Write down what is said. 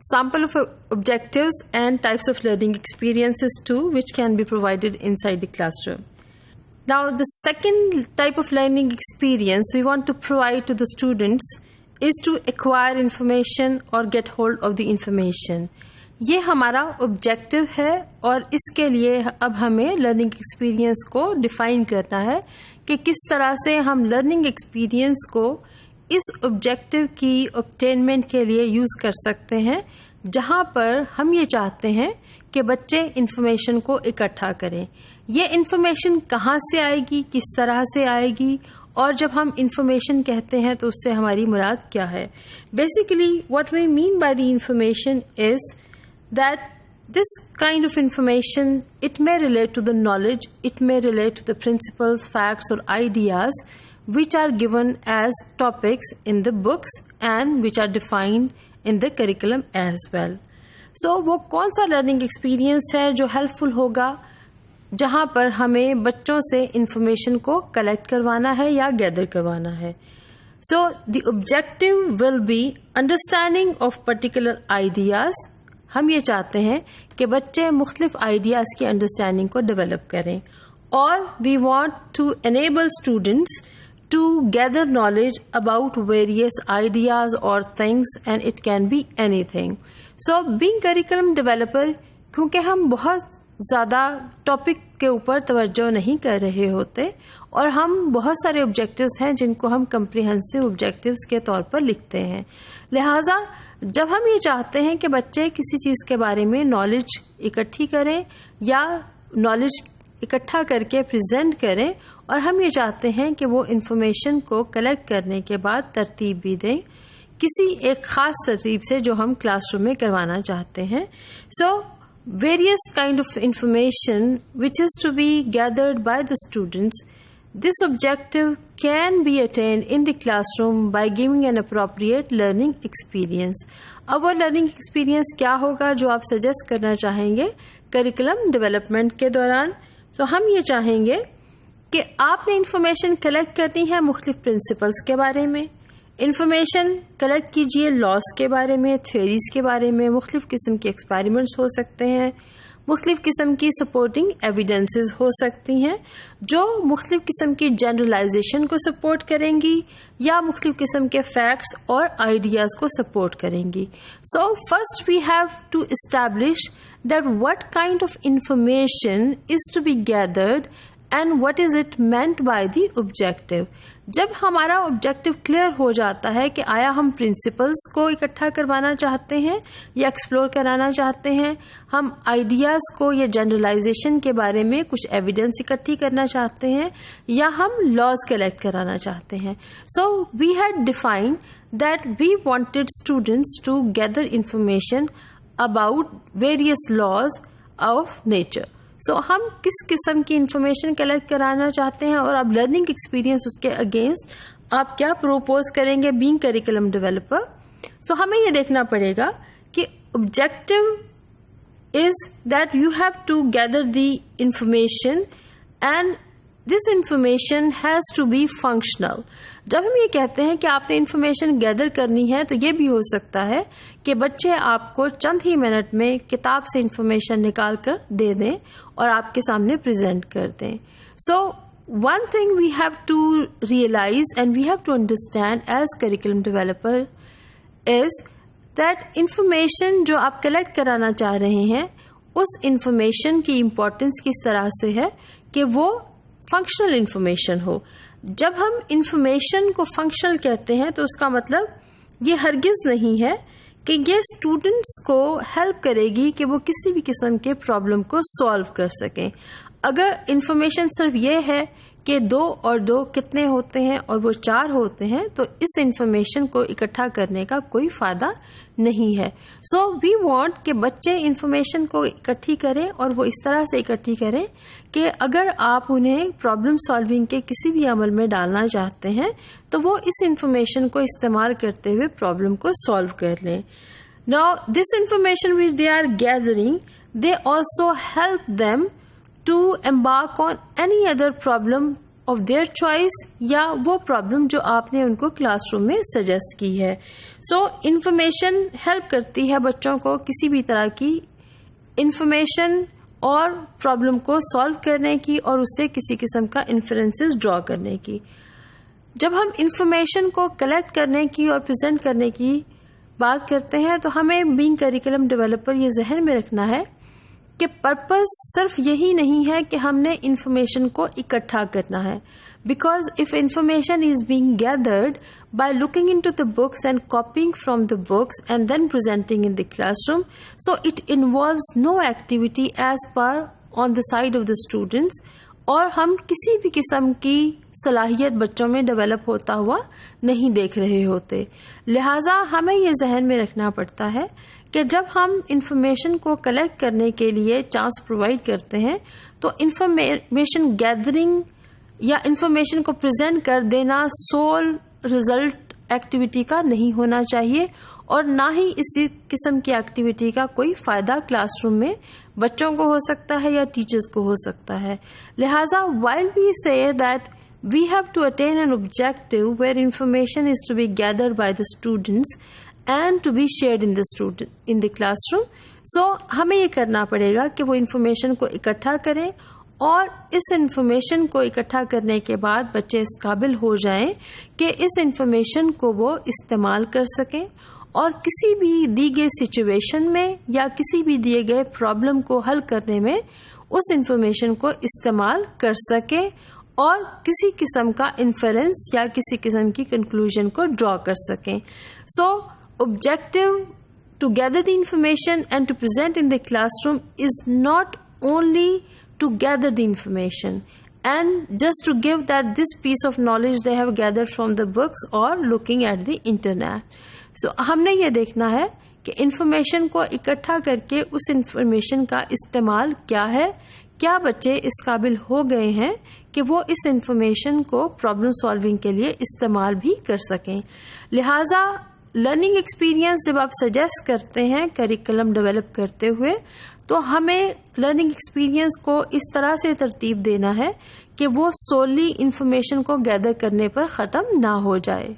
sample of objectives and types of learning experiences too, which can be provided inside the classroom. Now, the second type of learning experience we want to provide to the students is to acquire information or get hold of the information. یہ ہمارا objective ہے اور اس کے لیے اب ہمیں learning experience کو define کرنا ہے کہ کس طرح سے ہم لرننگ ایکسپیرئنس کو اس آبجیکٹو کی obtainment کے لیے یوز کر سکتے ہیں، جہاں پر ہم یہ چاہتے ہیں کہ بچے انفارمیشن کو اکٹھا کریں. یہ انفارمیشن کہاں سے آئے گی، کس طرح سے آئے گی، اور جب ہم انفارمیشن کہتے ہیں تو اس سے ہماری مراد کیا ہے. Basically what we mean by the information is that this kind of information, it may relate to the knowledge, it may relate to the principles, facts or ideas which are given as topics in the books and which are defined in the curriculum as well. So وہ کون سا learning experience ہے جو helpful ہوگا جہاں پر ہمیں بچوں سے انفارمیشن کو کلیکٹ کروانا ہے یا گیدر کروانا ہے. So the objective will be understanding of particular ideas. ہم یہ چاہتے ہیں کہ بچے مختلف آئیڈیاز کی انڈرسٹینڈنگ کو ڈیولپ کریں، اور we want to enable students to gather knowledge about various ideas اور things, and it can be anything. So being curriculum developer, کیونکہ ہم بہت زیادہ ٹاپک کے اوپر توجہ نہیں کر رہے ہوتے اور ہم بہت سارے آبجیکٹیوز ہیں جن کو ہم کمپریہنسو آبجیکٹیوز کے طور پر لکھتے ہیں، لہٰذا جب ہم یہ چاہتے ہیں کہ بچے کسی چیز کے بارے میں نالج اکٹھی کریں یا نالج اکٹھا کر کے پریزنٹ کریں، اور ہم یہ چاہتے ہیں کہ وہ انفارمیشن کو کلیکٹ کرنے کے بعد ترتیب بھی دیں کسی ایک خاص ترتیب سے جو ہم کلاس روم میں کروانا چاہتے ہیں. سو various kind of information which is to be gathered by the students, this objective can be attained in the classroom by giving an appropriate learning experience. اب وہ learning experience کیا ہوگا جو آپ سجیسٹ کرنا چاہیں گے کریکولم ڈیولپمنٹ کے دوران؟ تو ہم یہ چاہیں گے کہ آپ نے انفارمیشن کلیکٹ کرنی ہے مختلف پرنسپلس کے بارے میں، انفارمیشن کلیکٹ کیجیے لاس کے بارے میں، تھیوریز کے بارے میں، مختلف قسم کے ایکسپیریمنٹس ہو سکتے ہیں، مختلف قسم کی سپورٹنگ ایویڈنسز ہو سکتی ہیں جو مختلف قسم کی جنرلائزیشن کو سپورٹ کریں گی یا مختلف قسم کے فیکٹس اور آئیڈیاز کو سپورٹ کریں گی. So first we have to establish that what kind of information is to be gathered and what is it meant by the objective. جب ہمارا آبجیکٹو کلیئر ہو جاتا ہے کہ آیا ہم پرنسپلس کو اکٹھا کروانا چاہتے ہیں یا ایکسپلور کرانا چاہتے ہیں، ہم آئیڈیاز کو یا جنرلائزیشن کے بارے میں کچھ ایویڈنس اکٹھی کرنا چاہتے ہیں، یا ہم لاز کلیکٹ کرانا چاہتے ہیں. So we had defined that we wanted students to gather information about various laws of nature. So ہم کس قسم کی انفارمیشن کلیکٹ کرانا چاہتے ہیں، اور اب لرننگ ایکسپیرئنس اس کے اگینسٹ آپ کیا پروپوز کریں گے بینگ کریکولم ڈیولپر. سو ہمیں یہ دیکھنا پڑے گا کہ objective is that you have to gather the information and this information has to be functional. جب ہم یہ کہتے ہیں کہ آپ نے انفارمیشن گیدر کرنی ہے تو یہ بھی ہو سکتا ہے کہ بچے آپ کو چند ہی منٹ میں کتاب سے انفارمیشن نکال کر دے دیں اور آپ کے سامنے پریزنٹ کر دیں. So one thing we have to realise and we have to understand as curriculum developer is that information جو آپ کلیکٹ کرانا چاہ رہے ہیں اس انفارمیشن کی امپورٹنس کس طرح سے ہے کہ وہ فنکشنل انفارمیشن ہو. جب ہم انفارمیشن کو فنکشنل کہتے ہیں تو اس کا مطلب یہ ہرگز نہیں ہے کہ یہ اسٹوڈنٹس کو ہیلپ کرے گی کہ وہ کسی بھی قسم کے پرابلم کو سالو کر سکیں. اگر انفارمیشن صرف یہ ہے کہ 2 اور 2 کتنے ہوتے ہیں اور وہ 4 ہوتے ہیں تو اس انفارمیشن کو اکٹھا کرنے کا کوئی فائدہ نہیں ہے. سو وی وانٹ کہ بچے انفارمیشن کو اکٹھی کریں اور وہ اس طرح سے اکٹھی کریں کہ اگر آپ انہیں پرابلم سالونگ کے کسی بھی عمل میں ڈالنا چاہتے ہیں تو وہ اس انفارمیشن کو استعمال کرتے ہوئے پرابلم کو سالو کر لیں. Now this information which they are gathering, they also help them to embark on any other problem of their choice یا وہ پرابلم جو آپ نے ان کو کلاس روم میں سجیسٹ کی ہے. سو انفارمیشن ہیلپ کرتی ہے بچوں کو کسی بھی طرح کی انفارمیشن اور پرابلم کو سالو کرنے کی اور اس سے کسی قسم کا انفرنسز ڈرا کرنے کی. جب ہم انفارمیشن کو کلیکٹ کرنے کی اور پریزنٹ کرنے کی بات کرتے ہیں تو ہمیں بینگ کریکولم ڈیولپر یہ ذہن میں رکھنا ہے کہ پرپز صرف یہی نہیں ہے کہ ہم نے انفارمیشن کو اکٹھا کرنا ہے. Because of information is being gathered by looking into the books and copying from the books and then presenting in the classroom, so it involves no activity as per on the side of the students, اور ہم کسی بھی قسم کی صلاحیت بچوں میں develop ہوتا ہوا نہیں دیکھ رہے ہوتے. لہٰذا ہمیں یہ ذہن میں رکھنا پڑتا ہے کہ جب ہم انفارمیشن کو کلیکٹ کرنے کے لیے چانس پرووائڈ کرتے ہیں تو انفارمیشن گیدرنگ یا انفارمیشن کو پریزنٹ کر دینا سول ریزلٹ ایکٹیویٹی کا نہیں ہونا چاہیے, اور نہ ہی اسی قسم کی ایکٹیویٹی کا کوئی فائدہ کلاس روم میں بچوں کو ہو سکتا ہے یا ٹیچرز کو ہو سکتا ہے. لہٰذا while we say that we have to attain an objective where information is to be gathered by the students and to be shared in the classroom, so ہمیں یہ کرنا پڑے گا کہ وہ انفارمیشن کو اکٹھا کریں اور اس انفارمیشن کو اکٹھا کرنے کے بعد بچے اس قابل ہو جائیں کہ اس انفارمیشن کو وہ استعمال کر سکیں اور کسی بھی دی گئی سچویشن میں یا کسی بھی دیے گئے پرابلم کو حل کرنے میں اس انفارمیشن کو استعمال کر سکیں اور کسی قسم کا انفرنس یا کسی قسم کی کنکلوژن کو ڈرا کر سکیں. So objective to gather the information and to present in the classroom is not only to gather the information and just to give that this piece of knowledge they have gathered from the books or looking at the internet. So ہم نے یہ دیکھنا ہے کہ information کو اکٹھا کر کے اس انفارمیشن کا استعمال کیا ہے, کیا بچے اس قابل ہو گئے ہیں کہ وہ اس انفارمیشن کو پرابلم سالونگ کے لیے استعمال بھی کر سکیں. لہٰذا لرننگ ایکسپیرئنس جب آپ سجیسٹ کرتے ہیں کریکولم ڈیولپ کرتے ہوئے تو ہمیں لرننگ ایکسپیرئنس کو اس طرح سے ترتیب دینا ہے کہ وہ سولی انفارمیشن کو گیدر کرنے پر ختم نہ ہو جائے.